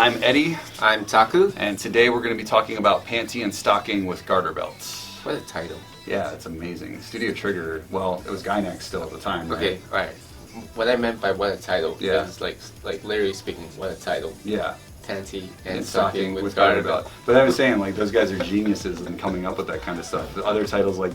I'm Eddie. I'm Taku. And today we're going to be talking about Panty and Stocking with Garterbelt. What a title. Yeah, it's amazing. Studio Trigger, well, it was Gainax still at the time, right? Okay, alright. What I meant by what a title is like literally speaking, what a title. Yeah. Panty and Stocking with Garterbelt. But I was saying, like, those guys are geniuses in coming up with that kind of stuff. The other titles, like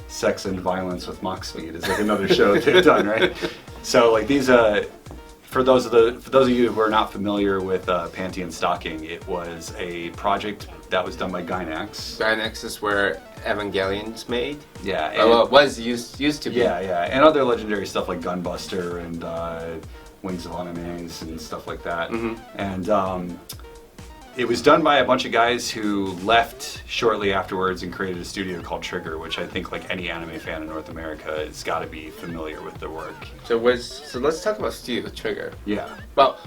Sex and Violence with Mach Speed, is like another show they've done, right? So, like, these, for those of you who are not familiar with Panty and Stocking, it was a project that was done by Gainax. Gainax is where Evangelion's made. Yeah. And well, it was used to be. Yeah, yeah, and other legendary stuff like Gunbuster and Wings of Animes and stuff like that. Mm-hmm. And it was done by a bunch of guys who left shortly afterwards and created a studio called Trigger, which I think, like any anime fan in North America, has got to be familiar with their work. So let's talk about Studio Trigger. Yeah. Well,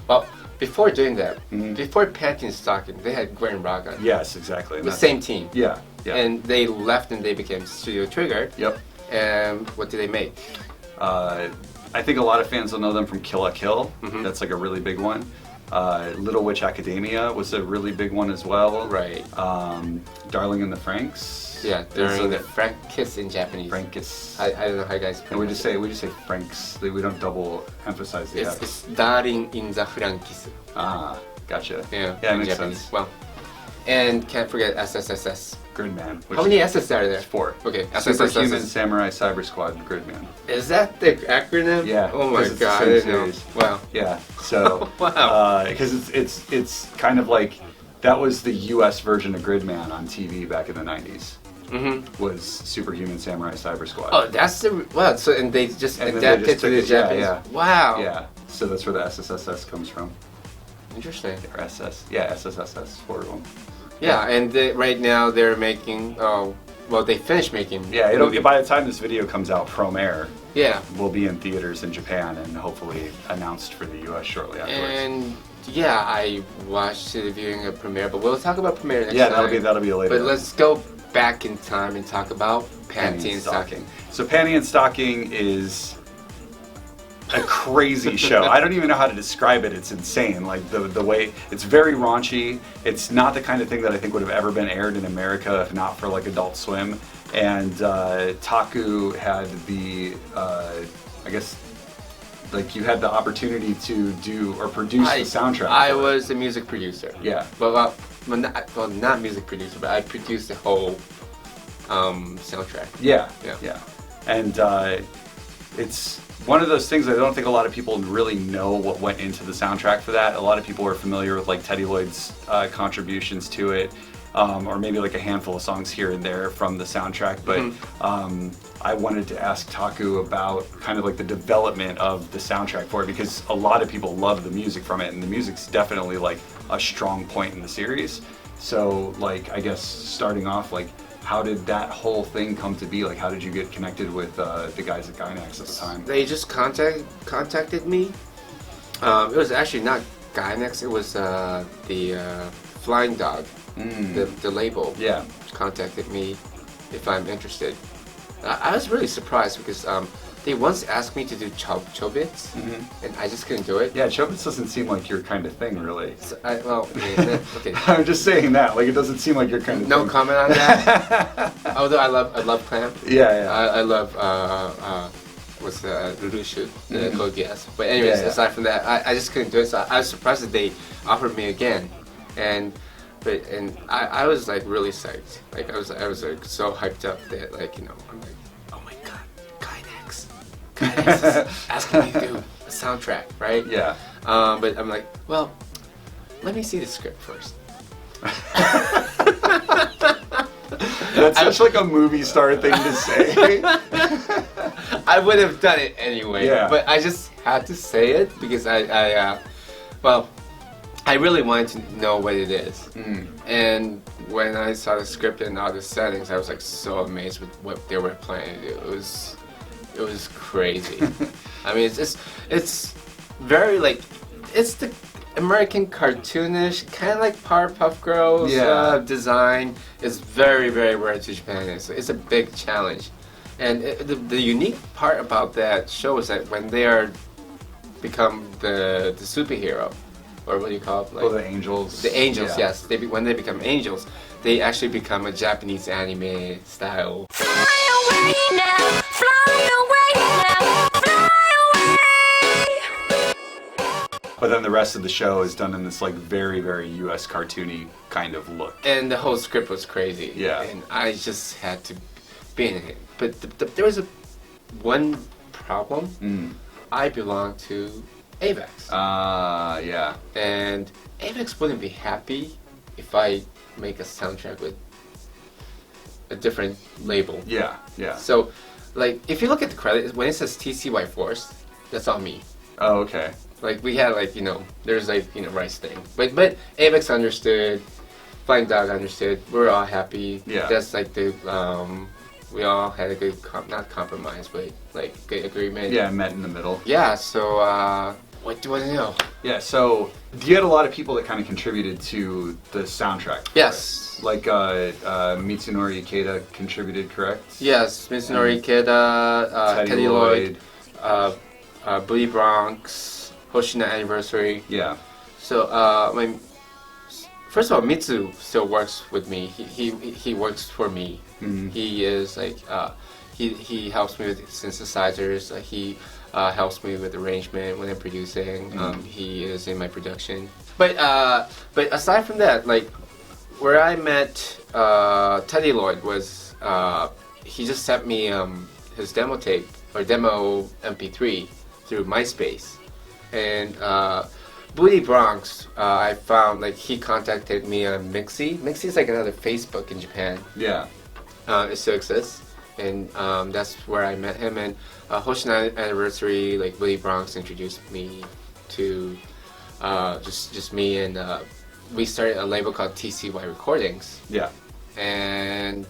before doing that, before Panty and Stocking, they had Gwen Raga. Yes, exactly. The same team. Yeah, yeah. And they left and they became Studio Trigger. Yep. And what did they make? I think a lot of fans will know them from Kill la Kill. Mm-hmm. That's like a really big one. Little Witch Academia was a really big one as well. Right. Darling in the Franxx. Yeah, Darling the Franxx in Japanese. Franxx. I don't know how you guys And we just say Franxx. We don't double emphasize the F. It's Darling in the Franxx. Ah, gotcha. Yeah, yeah, in makes Japanese. sense. Well, and can't forget SSSS. Gridman. How many SS are there? 4. Okay, Superhuman Samurai Cyber Squad Gridman. Is that the acronym? Yeah. Oh my it's god, the I same didn't know. series. Wow. Yeah. So. Wow. Because it's kind of like that was the U.S. version of Gridman on TV back in the 90s. Mm-hmm. Was Superhuman Samurai Cyber Squad. Oh, that's the wow. So and they just And adapted to the Japanese. Yeah. Wow. Yeah. So that's where the SSSS comes from. Interesting. Or SS. Yeah, SSSS. 4 of them. Yeah, and right now they're making. Well, they finished making. Yeah, by the time this video comes out, Promare will be in theaters in Japan and hopefully announced for the U.S. shortly afterwards. And yeah, I watched the viewing of Premiere, but we'll talk about Premiere next time. Yeah, that'll be a later. But let's go back in time and talk about Panty and Stocking. So Panty and Stocking is a crazy show. I don't even know how to describe it. It's insane. Like the way it's very raunchy. It's not the kind of thing that I think would have ever been aired in America if not for like Adult Swim. And Taku had the I guess like you had the opportunity to do or produce the soundtrack. I was a music producer. Yeah. Well, not music producer, but I produced the whole soundtrack. Yeah. Yeah. Yeah. And it's one of those things that I don't think a lot of people really know what went into the soundtrack for that. A lot of people are familiar with like Teddy Lloyd's contributions to it, or maybe like a handful of songs here and there from the soundtrack. But I wanted to ask Taku about kind of like the development of the soundtrack for it because a lot of people love the music from it, and the music's definitely like a strong point in the series. So like I guess starting off, like how did that whole thing come to be? Like how did you get connected with the guys at Gainax at the time? They just contacted me. It was actually not Gainax, it was the Flying Dog, the label. Yeah. Contacted me if I'm interested. I was really surprised because they once asked me to do chobits, and I just couldn't do it. Yeah, chobits doesn't seem like your kind of thing, really. So okay. I'm just saying that. Like, it doesn't seem like your kind of thing. No comment on that. Although I love Clamp. Yeah, yeah. I love what's the Rushu, the Code Geass. But anyways, aside from that, I just couldn't do it. So I was surprised that they offered me again, and I was like really psyched. Like I was like so hyped up that like I'm like, oh my god, Gainax is asking me to do a soundtrack, right? Yeah. But I'm like, well, let me see the script first. That's such like a movie star thing to say. I would have done it anyway, but I just had to say it because I really wanted to know what it is. And when I saw the script and all the settings, I was like so amazed with what they were planning to do. It was crazy. I mean, it's very like it's the American cartoonish, kind of like Powerpuff Girls design. Is very, very rare to Japan. It's a big challenge. And the unique part about that show is that when they become the superhero, or what do you call it? Like, the angels. The angels, yeah. Yes. When they become angels, they actually become a Japanese anime style. Fly away now, fly away now, fly away. But then the rest of the show is done in this like very, very US cartoony kind of look. And the whole script was crazy. Yeah. And I just had to be in it. But there was one problem. I belong to AVEX. Yeah. And AVEX wouldn't be happy if I make a soundtrack with a different label. Yeah. So, like, if you look at the credits, when it says TCY Force, that's all me. Oh, okay. Like, we had, like, there's, like, Rice thing. But AVEX understood, Flying Dog understood, we're all happy. Yeah. That's, like, we all had a good, not compromise, but, like, good agreement. Yeah, met in the middle. Yeah, so, what do you want to know? Yeah, so you had a lot of people that kind of contributed to the soundtrack. Yes. Like Mitsunori Ikeda contributed, correct? Yes, Mitsunori Ikeda, Teddy Lloyd, Booty Bronx, Hoshina Anniversary. Yeah. So, first of all, Mitsu still works with me. He works for me. Mm-hmm. He is like he helps me with synthesizers. He helps me with arrangement when I'm producing. Mm-hmm. He is in my production. But aside from that, like where I met Teddy Lloyd was he just sent me his demo tape or demo MP3 through MySpace, and Booty Bronx, I found like he contacted me on Mixi. Mixi is like another Facebook in Japan. Yeah. It still exists, and that's where I met him. And Hoshina Anniversary, like Booty Bronx introduced me to just me, and we started a label called TCY Recordings. Yeah. And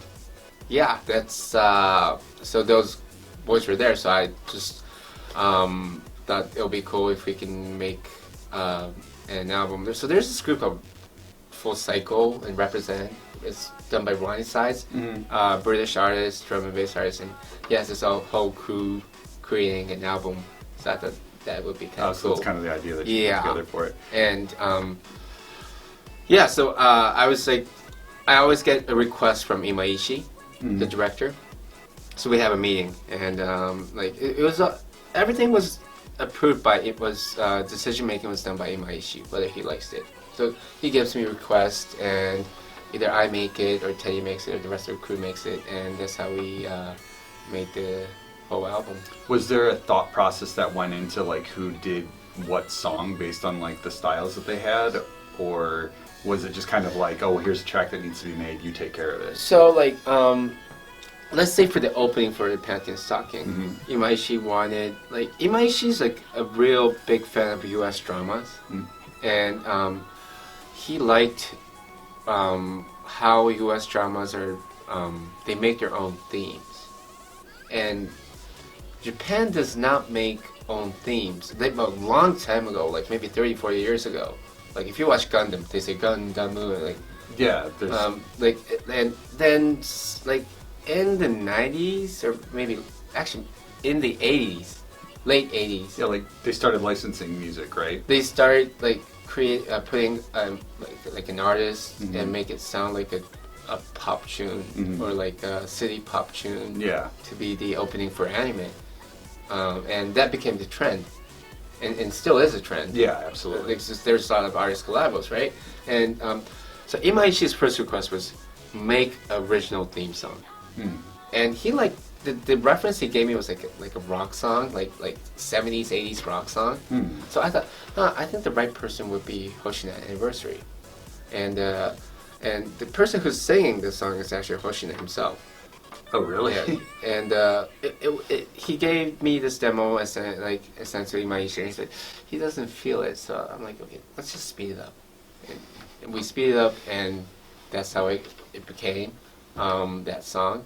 yeah, that's so those boys were there. So I just thought it would be cool if we can make an album. So there's this group called Full Cycle and Represent. It's done by Ronnie Sides, British artist, drum and bass artist, and yes, it's a whole crew creating an album. So I thought that would be kind of so cool. it's kind of the idea that you put together for it. And so I was like, I always get a request from Imaishi, the director. So we have a meeting, and like it was everything was approved by decision making was done by Imaishi, whether he likes it. So he gives me requests, and either I make it, or Teddy makes it, or the rest of the crew makes it, and that's how we made the whole album. Was there a thought process that went into like who did what song based on like the styles that they had, or was it just kind of like, oh, here's a track that needs to be made, you take care of it? So like, let's say for the opening for the Panty Stocking, Imaishi wanted, like, Imaishi's like a real big fan of US dramas, and he liked how US dramas are, they make their own themes. And Japan does not make own themes. They, a long time ago, like maybe 30, 40 years ago, like if you watch Gundam, they say Gundam, like, yeah, like, and then like in the 90s, or maybe actually in the 80s, late 80s. Yeah, like they started licensing music, right? They started like putting like an artist and make it sound like a pop tune or like a city pop tune. Yeah. To be the opening for anime, and that became the trend, and still is a trend. Yeah, absolutely. There's a lot of artist collabos, right? And so Imaishi's first request was make original theme song, and he like the reference he gave me was like a rock song, like 70s 80s rock song. So I thought, I think the right person would be Hoshina Anniversary, and the person who's singing the song is actually Hoshina himself. Oh, really? Yeah. And he gave me this demo and sent to Imaishi, and he said he doesn't feel it. So I'm like, okay, let's just speed it up. And we speed it up, and that's how it became that song.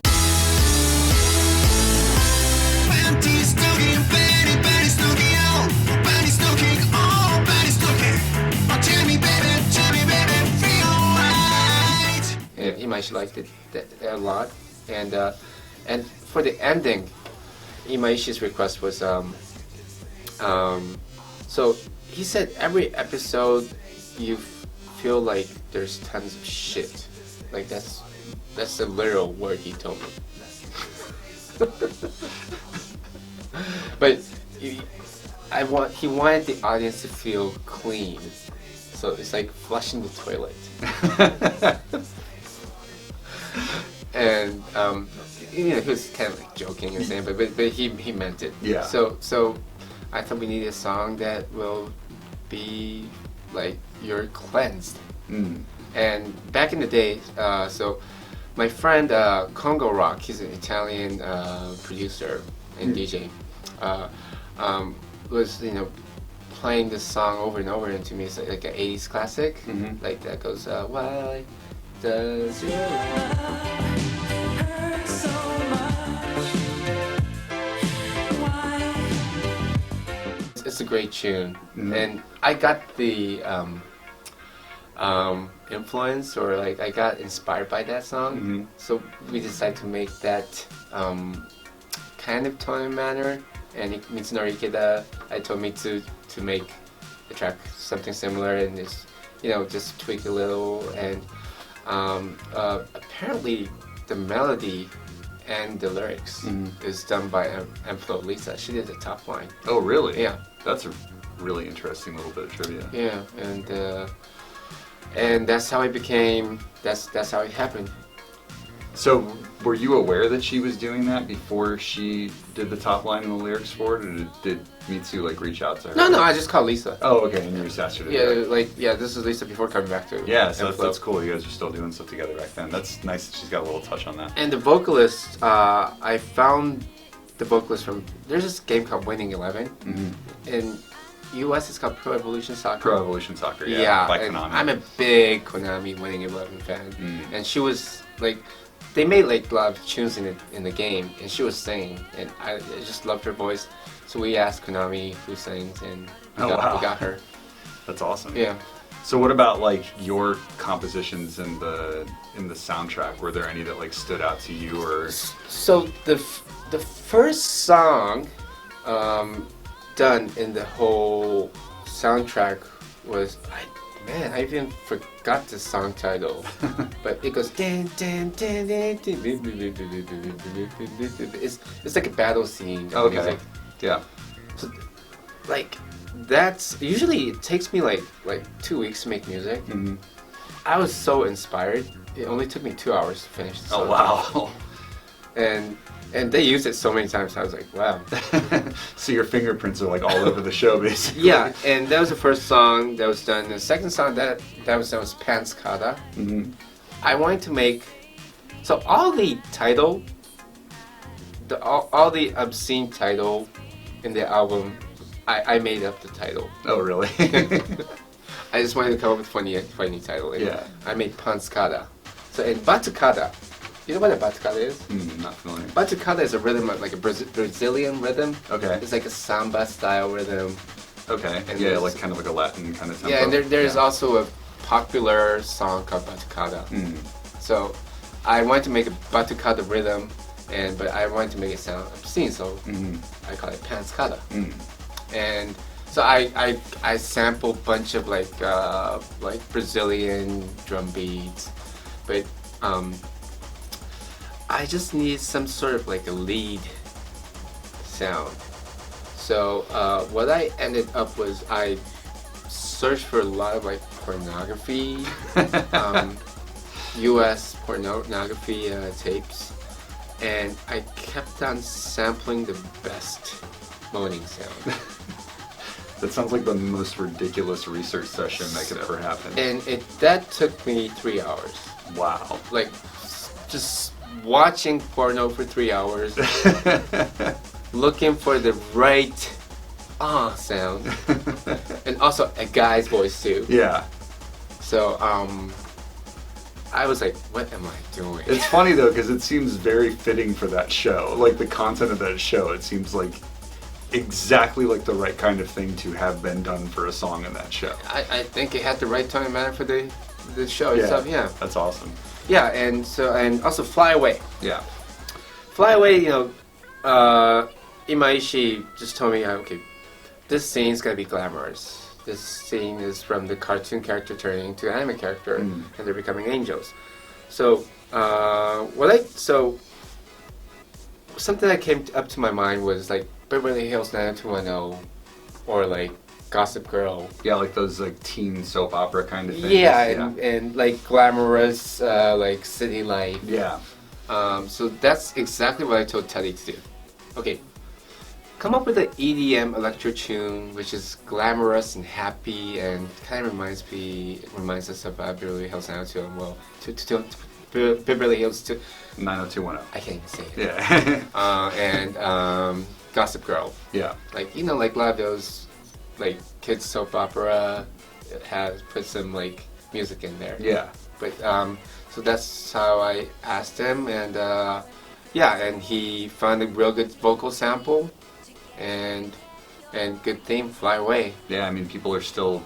Panty stocking, panty stocking, oh, panty stocking, oh, panty stocking. Oh, tell me, baby, feel right. And Imaishi liked it a lot, and for the ending, Imaishi's request was so he said every episode you feel like there's tons of shit. Like that's the literal word he told me. But he wanted the audience to feel clean, so it's like flushing the toilet. And he was kind of like joking and saying, but he meant it. Yeah. So I thought we needed a song that will be like you're cleansed. And back in the day, so my friend Congo Rock, he's an Italian producer and DJ, was playing this song over and over to me. It's like an 80s classic, like that goes, why does your love hurt so much? Why? It's a great tune, and I got the influence, or like I got inspired by that song. So we decided to make that kind of tone and manner. And Mitsunori Ikeda, I told me to make the track something similar and just tweak a little. And apparently the melody and the lyrics is done by Emplo Lisa. She did the top line. Oh, really? Yeah. That's a really interesting little bit of trivia. Yeah, and that's how it became. That's how it happened. So, were you aware that she was doing that before she did the top line and the lyrics for it, or did Mitsu reach out to her? No, I just called Lisa. Oh, okay, and you just asked her to do it. This is Lisa before coming back to. Yeah, so that's cool. You guys are still doing stuff together back then. That's nice that she's got a little touch on that. And the vocalist, I found the vocalist from. There's this game called Winning 11, in U.S. it's called Pro Evolution Soccer. Pro Evolution Soccer, yeah, by Konami. I'm a big Konami Winning 11 fan, and she was like. They made like a lot of tunes in the game, and she was singing, and I just loved her voice. So we asked Konami who sings, and we got her. That's awesome. Yeah. So what about like your compositions in the soundtrack? Were there any that like stood out to you, or? So the first song done in the whole soundtrack was I even forgot the song title, but it goes dan dan dan dan. It's like a battle scene. Okay. Music. Yeah. So, like that's usually it takes me like 2 weeks to make music. I was so inspired. It only took me 2 hours to finish the song. Oh wow. And they used it so many times. I was like, wow. So your fingerprints are like all over the show, basically. Yeah, and that was the first song that was done. The second song that was done was Pants Kata. I wanted to make all the title, all the obscene title in the album. I made up the title. Oh really? I just wanted to come up with funny title. And yeah. I made Pants Kata. So in Batucada. You know what a batucada is? Not familiar. Batucada is a rhythm, like a Brazilian rhythm. Okay. It's like a samba style rhythm. Okay. And like kind of like a Latin kind of tempo. Yeah, and there's also a popular song called Batucada. So I wanted to make a Batucada rhythm, but I wanted to make it sound obscene, so I call it Pants Kata. And so I sampled a bunch of like Brazilian drum beats, but I just need some sort of like a lead sound. So what I ended up was I searched for a lot of like pornography, US pornography tapes, and I kept on sampling the best moaning sound. That sounds like the most ridiculous research session that could ever happen. And that took me 3 hours. Wow. Like just watching porno for 3 hours, looking for the right sound, and also a guy's voice too. Yeah. So I was like, what am I doing? It's funny though, because it seems very fitting for that show. Like the content of that show, it seems like exactly like the right kind of thing to have been done for a song in that show. I think it had the right time and manner for the show itself. Yeah. That's awesome. Yeah, and also Fly Away. Yeah. Fly Away, Imaishi just told me, okay, this scene's gotta be glamorous. this scene is from the cartoon character turning into an anime character, and they're becoming angels. So, something that came up to my mind was like Beverly Hills 90210, or like Gossip Girl. Yeah, like those like teen soap opera kind of things. Yeah, and like glamorous, like city life. Yeah. So that's exactly what I told Teddy to do. Okay, come up with an EDM electro tune which is glamorous and happy and kind of reminds us of Beverly Hills 90210. Well, Beverly Hills 90210. I can't even say it. Yeah. And Gossip Girl. Yeah. Like, you know, like a lot of those like kids soap opera has put some like music in there. Yeah. But so that's how I asked him, and and he found a real good vocal sample, and good theme, Fly Away. Yeah, I mean, people are still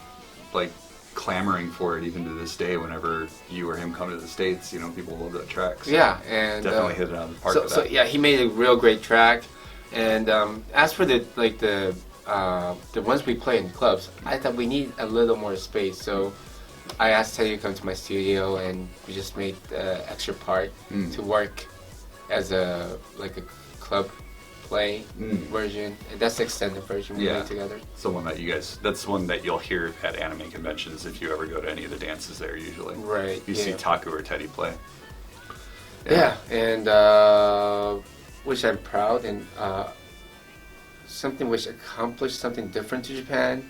like clamoring for it even to this day. Whenever you or him come to the States, you know, people love that track. So yeah, and definitely hit it out of the park. So yeah, he made a real great track. And as for the ones we play in clubs, I thought we need a little more space, so I asked Teddy to come to my studio, and we just made the extra part to work as a club play version. And that's the extended version we made together. It's the one that that's the one that you'll hear at anime conventions if you ever go to any of the dances there usually. Right. You see Taku or Teddy play. Yeah, and which I'm proud, and something which accomplished something different to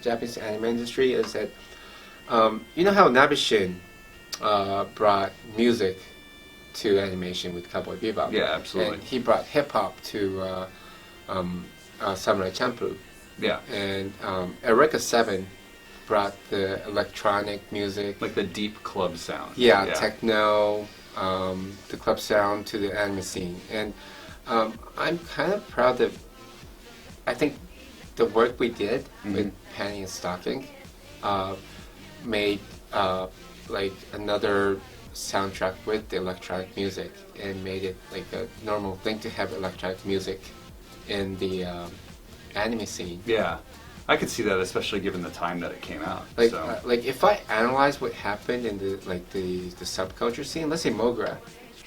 Japanese anime industry is that you know how Nabishin brought music to animation with Cowboy Bebop? Yeah, absolutely. And he brought hip hop to Samurai Champloo. Yeah. And Eureka 7 brought the electronic music, like the deep club sound. Yeah, techno, the club sound to the anime scene. And I'm kind of proud that I think the work we did with Panty Stocking made like another soundtrack with the electronic music, and made it like a normal thing to have electronic music in the anime scene. Yeah, I could see that, especially given the time that it came out. Like, like if I analyze what happened in the subculture scene, let's say Mogra.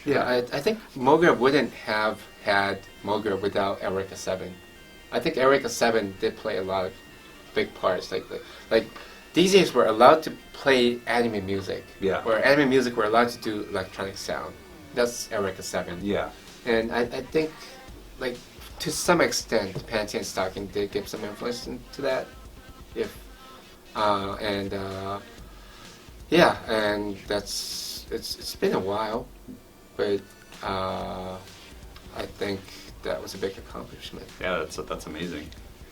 Yeah, I think Mogra wouldn't have had Mogra without Eureka 7. I think Eureka 7 did play a lot of big parts. Like DJs were allowed to play anime music. Yeah. Or anime music were allowed to do electronic sound. That's Eureka 7. Yeah. And I think, like, to some extent, Panty and Stocking did give some influence into that. And it's been a while, but I think that was a big accomplishment. Yeah, that's amazing.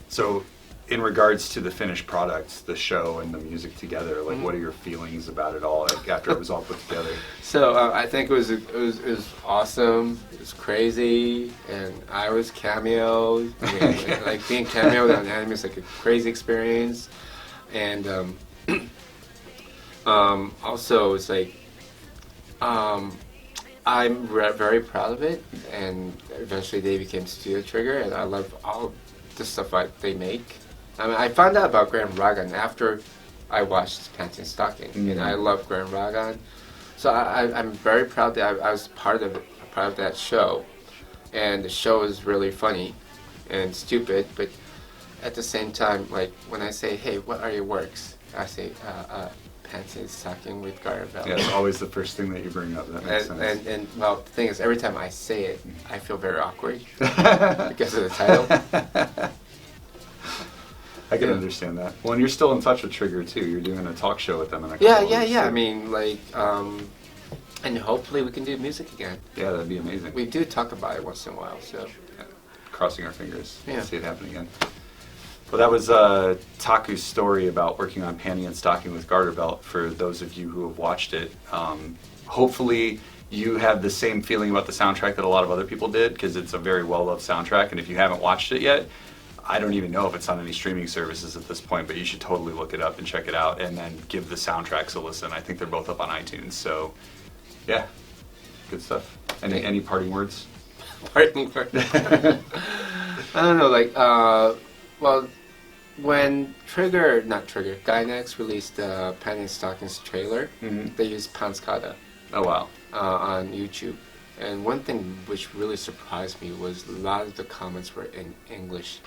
So, in regards to the finished product, the show and the music together, like, what are your feelings about it all, like, after it was all put together? So I think it was awesome. It was crazy, and I was cameoed. Like being cameoed on anime is like a crazy experience, and also it's like I'm very proud of it, and eventually they became Studio Trigger, and I love all the stuff they make. I mean, I found out about Gurren Lagann after I watched Panty and Stocking, and I love Gurren Lagann. So I'm very proud that I was part of that show, and the show is really funny and stupid, but at the same time, like when I say, hey, what are your works? I say, Panty Stocking with Garterbelt. Yeah, it's always the first thing that you bring up. That makes sense. And well, the thing is, every time I say it, I feel very awkward because of the title. I can understand that. Well, and you're still in touch with Trigger too. You're doing a talk show with them in a couple Yeah. weeks, I mean, like, and hopefully we can do music again. Yeah, that'd be amazing. We do talk about it once in a while, so. Yeah. Crossing our fingers. Yeah. See it happen again. Well, that was Taku's story about working on Panty and Stocking with Garterbelt. For those of you who have watched it, hopefully you have the same feeling about the soundtrack that a lot of other people did, because it's a very well-loved soundtrack. And if you haven't watched it yet, I don't even know if it's on any streaming services at this point, but you should totally look it up and check it out, and then give the soundtracks a listen. I think they're both up on iTunes. So, yeah, good stuff. Any parting words? Parting words. I don't know, like, well, when Gainax released the Panty Stocking's trailer, they used Panskata. Oh wow. On YouTube. And one thing which really surprised me was a lot of the comments were in English,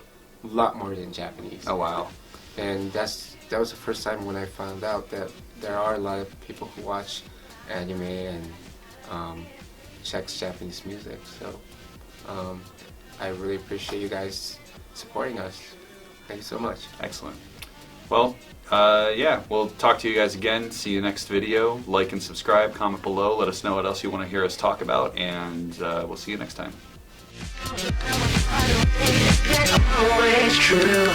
a lot more than Japanese. Oh wow. And that was the first time when I found out that there are a lot of people who watch anime and checks Japanese music. So I really appreciate you guys supporting us. Thank you so much. Excellent. Well, yeah, we'll talk to you guys again. See you next video. Like and subscribe, comment below, let us know what else you want to hear us talk about, and we'll see you next time. Always true.